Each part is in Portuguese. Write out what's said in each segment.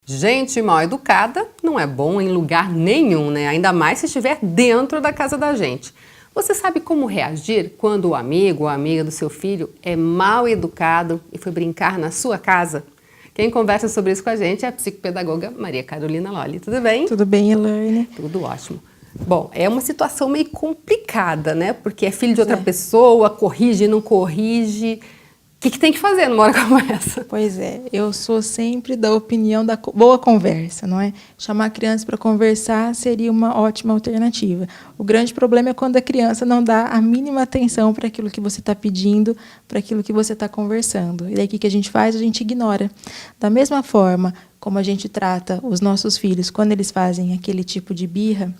Gente mal educada não é bom em lugar nenhum, né? Ainda mais se estiver dentro da casa da gente. Você sabe como reagir quando o amigo ou a amiga do seu filho é mal educado e foi brincar na sua casa? Quem conversa sobre isso com a gente é a psicopedagoga Maria Carolina Lolli. Tudo bem? Tudo bem, Elaine? Tudo ótimo. Bom, é uma situação meio complicada, né? Porque é filho de outra pessoa, corrige, não corrige. O que tem que fazer numa hora como essa? Pois é, eu sou sempre da opinião da boa conversa, não é? Chamar a criança para conversar seria uma ótima alternativa. O grande problema é quando a criança não dá a mínima atenção para aquilo que você está pedindo, para aquilo que você está conversando. E daí o que a gente faz? A gente ignora. Da mesma forma como a gente trata os nossos filhos quando eles fazem aquele tipo de birra,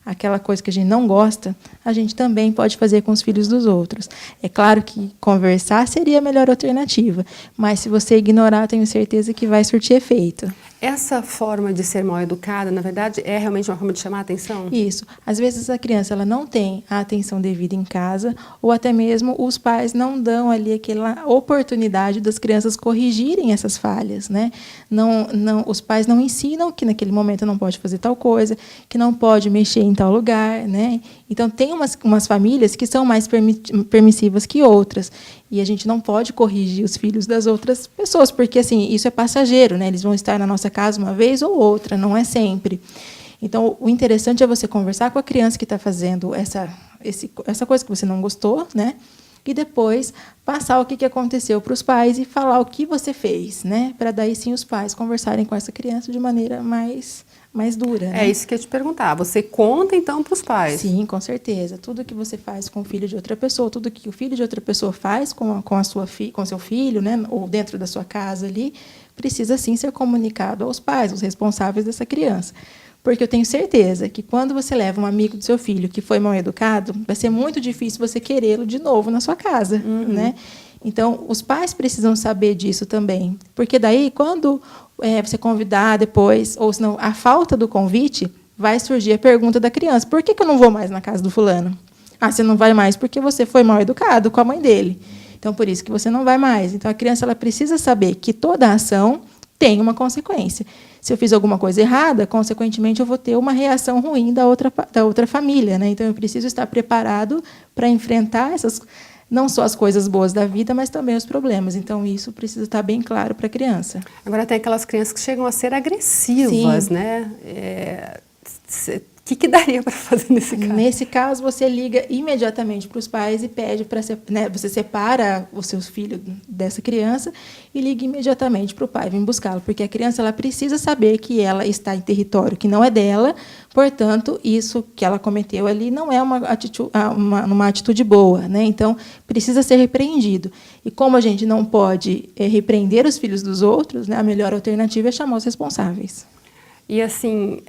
aquela coisa que a gente não gosta, a gente também pode fazer com os filhos dos outros. É claro que conversar seria a melhor alternativa, mas se você ignorar, tenho certeza que vai surtir efeito. Essa forma de ser mal educada, na verdade, é realmente uma forma de chamar a atenção? Isso. Às vezes a criança ela não tem a atenção devida em casa, ou até mesmo os pais não dão ali aquela oportunidade das crianças corrigirem essas falhas, né? Os pais não ensinam que naquele momento não pode fazer tal coisa, que não pode mexer em tal lugar, né? Então tem umas famílias que são mais permissivas que outras. E a gente não pode corrigir os filhos das outras pessoas, porque assim, isso é passageiro, né? Eles vão estar na nossa casa uma vez ou outra, não é sempre. Então, o interessante é você conversar com a criança que está fazendo essa coisa que você não gostou, né? E depois passar o que aconteceu para os pais e falar o que você fez, né? Para daí sim os pais conversarem com essa criança de maneira mais dura. Né? É isso que eu ia te perguntar. Você conta, então, para os pais? Sim, com certeza. Tudo que você faz com o filho de outra pessoa, tudo que o filho de outra pessoa faz com seu filho, né, ou dentro da sua casa ali, precisa sim ser comunicado aos pais, aos responsáveis dessa criança. Porque eu tenho certeza que quando você leva um amigo do seu filho que foi mal educado, vai ser muito difícil você querê-lo de novo na sua casa, né? Então, os pais precisam saber disso também. Porque daí, quando você convidar depois, ou senão a falta do convite, vai surgir a pergunta da criança: por que eu não vou mais na casa do fulano? Ah, você não vai mais porque você foi mal educado com a mãe dele. Então, por isso que você não vai mais. Então, a criança ela precisa saber que toda ação tem uma consequência. Se eu fiz alguma coisa errada, consequentemente, eu vou ter uma reação ruim da outra família. Né? Então, eu preciso estar preparado para enfrentar não só as coisas boas da vida, mas também os problemas. Então, isso precisa estar bem claro para a criança. Agora, tem aquelas crianças que chegam a ser agressivas, Sim. né? O que daria para fazer nesse caso? Nesse caso, você liga imediatamente para os pais e pede para você separa o seu filho dessa criança e liga imediatamente para o pai vir buscá-lo, porque a criança ela precisa saber que ela está em território que não é dela, portanto, isso que ela cometeu ali não é uma atitude boa, né? Então, precisa ser repreendido. E como a gente não pode repreender os filhos dos outros, né, a melhor alternativa é chamar os responsáveis. E assim,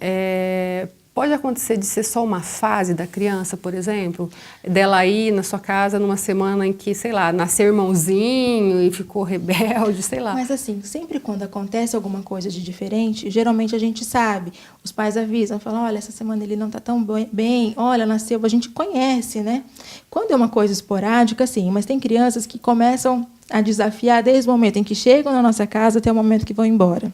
pode acontecer de ser só uma fase da criança, por exemplo, dela ir na sua casa numa semana em que, sei lá, nasceu irmãozinho e ficou rebelde, sei lá. Mas assim, sempre quando acontece alguma coisa de diferente, geralmente a gente sabe, os pais avisam, falam, olha, essa semana ele não está tão bem, olha, nasceu, a gente conhece, né? Quando é uma coisa esporádica, sim, mas tem crianças que começam a desafiar desde o momento em que chegam na nossa casa até o momento que vão embora.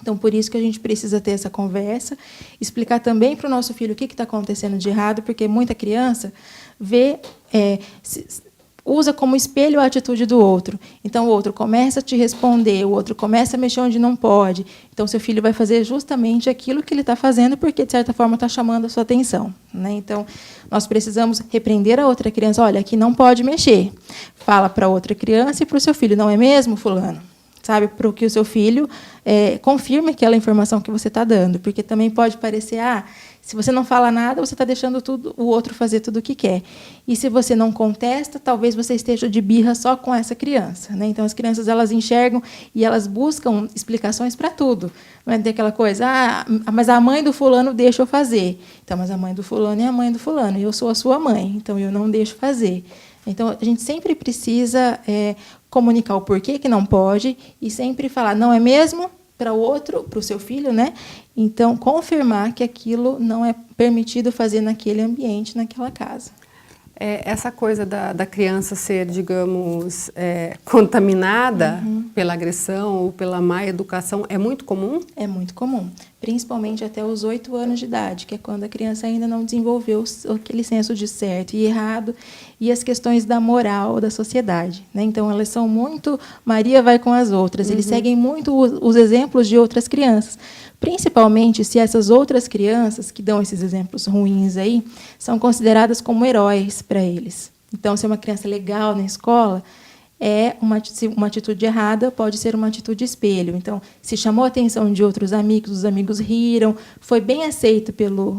Então, por isso que a gente precisa ter essa conversa, explicar também para o nosso filho o que está acontecendo de errado, porque muita criança usa como espelho a atitude do outro. Então, o outro começa a te responder, o outro começa a mexer onde não pode. Então, seu filho vai fazer justamente aquilo que ele está fazendo, porque, de certa forma, está chamando a sua atenção. Né? Então, nós precisamos repreender a outra criança. Olha, aqui não pode mexer. Fala para a outra criança e para o seu filho, não é mesmo, fulano? Sabe, para que o seu filho confirme aquela informação que você está dando, porque também pode parecer, se você não fala nada, você está deixando o outro fazer tudo o que quer. E se você não contesta, talvez você esteja de birra só com essa criança. Né? Então, as crianças elas enxergam e elas buscam explicações para tudo. Não é ter aquela coisa, mas a mãe do fulano deixa eu fazer. Então, mas a mãe do fulano é a mãe do fulano, e eu sou a sua mãe, então eu não deixo fazer. Então, a gente sempre precisa comunicar o porquê que não pode e sempre falar, não é mesmo, para o outro, para o seu filho, né? Então, confirmar que aquilo não é permitido fazer naquele ambiente, naquela casa. Essa coisa da criança ser, digamos, contaminada pela agressão ou pela má educação é muito comum? É muito comum, principalmente até os 8 anos de idade, que é quando a criança ainda não desenvolveu aquele senso de certo e errado e as questões da moral da sociedade, né? Então, elas são muito Maria vai com as outras, eles seguem muito os exemplos de outras crianças, principalmente se essas outras crianças que dão esses exemplos ruins aí são consideradas como heróis para eles. Então, se é uma criança legal na escola, uma atitude errada pode ser uma atitude espelho. Então, se chamou a atenção de outros amigos, os amigos riram, foi bem aceito pelos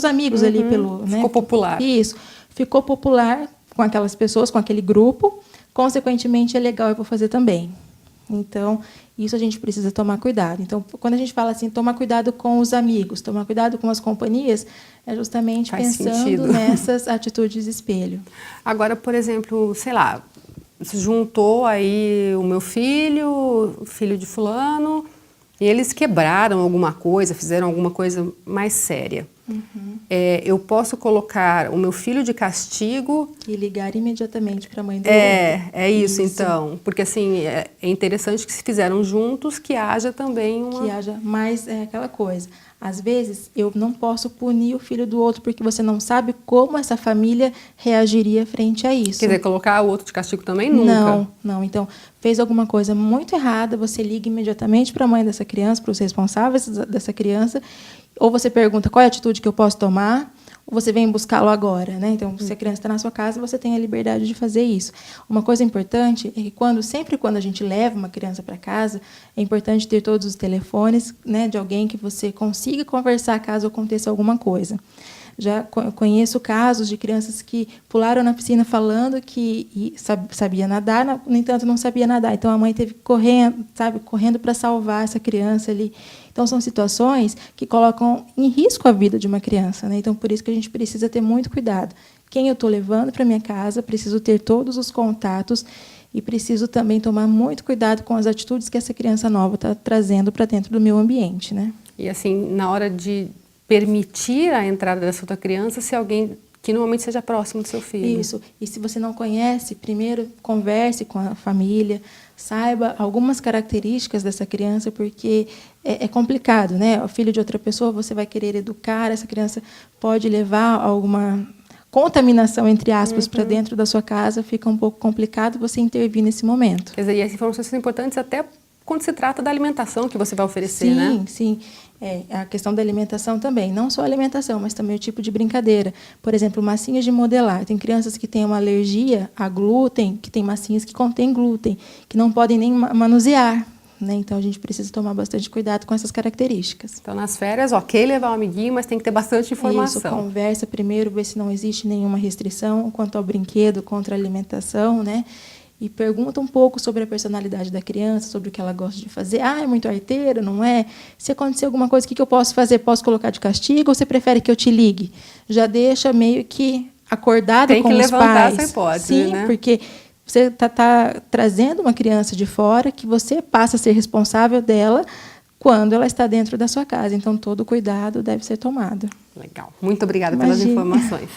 amigos ali. Ficou popular. Isso, ficou popular com aquelas pessoas, com aquele grupo, consequentemente é legal, eu vou fazer também. Então, isso a gente precisa tomar cuidado. Então, quando a gente fala assim, tomar cuidado com os amigos, tomar cuidado com as companhias, é justamente pensando nessas atitudes espelho. Agora, por exemplo, sei lá, se juntou aí o meu filho, o filho de fulano, e eles quebraram alguma coisa, fizeram alguma coisa mais séria. Eu posso colocar o meu filho de castigo... E ligar imediatamente para a mãe do outro. É isso, então. Porque, assim, é interessante que se fizeram juntos, que haja também uma... Que haja mais aquela coisa. Às vezes, eu não posso punir o filho do outro, porque você não sabe como essa família reagiria frente a isso. Quer dizer, colocar o outro de castigo também? Nunca. Não. Então, fez alguma coisa muito errada, você liga imediatamente para a mãe dessa criança, para os responsáveis dessa criança, ou você pergunta qual é a atitude que eu posso tomar, ou você vem buscá-lo agora, né? Então, se a criança está na sua casa, você tem a liberdade de fazer isso. Uma coisa importante é que sempre quando a gente leva uma criança para casa, é importante ter todos os telefones, né, de alguém que você consiga conversar caso aconteça alguma coisa. Já conheço casos de crianças que pularam na piscina falando que sabia nadar, no entanto, não sabia nadar. Então, a mãe teve correndo para salvar essa criança ali. Então, são situações que colocam em risco a vida de uma criança, né? Então, por isso que a gente precisa ter muito cuidado. Quem eu estou levando para minha casa, preciso ter todos os contatos e preciso também tomar muito cuidado com as atitudes que essa criança nova está trazendo para dentro do meu ambiente, né? E, assim, na hora de permitir a entrada dessa outra criança, se alguém que normalmente seja próximo do seu filho. Isso. E se você não conhece, primeiro converse com a família, saiba algumas características dessa criança, porque é complicado, né? O filho de outra pessoa, você vai querer educar, essa criança pode levar a alguma contaminação, entre aspas, para dentro da sua casa, fica um pouco complicado você intervir nesse momento. Quer dizer, e as informações são importantes até quando se trata da alimentação que você vai oferecer, né? Sim. A questão da alimentação também, não só a alimentação, mas também o tipo de brincadeira. Por exemplo, massinhas de modelar. Tem crianças que têm uma alergia a glúten, que tem massinhas que contêm glúten, que não podem nem manusear, né? Então, a gente precisa tomar bastante cuidado com essas características. Então, nas férias, ok levar o amiguinho, mas tem que ter bastante informação. Isso, conversa primeiro, ver se não existe nenhuma restrição quanto ao brinquedo, contra a alimentação, né? E pergunta um pouco sobre a personalidade da criança, sobre o que ela gosta de fazer. É muito arteira, não é? Se acontecer alguma coisa, o que eu posso fazer? Posso colocar de castigo ou você prefere que eu te ligue? Já deixa meio que acordado com os pais. Tem que levantar essa hipótese, sim, né? Porque você tá trazendo uma criança de fora que você passa a ser responsável dela quando ela está dentro da sua casa. Então, todo cuidado deve ser tomado. Legal. Muito obrigada pelas informações.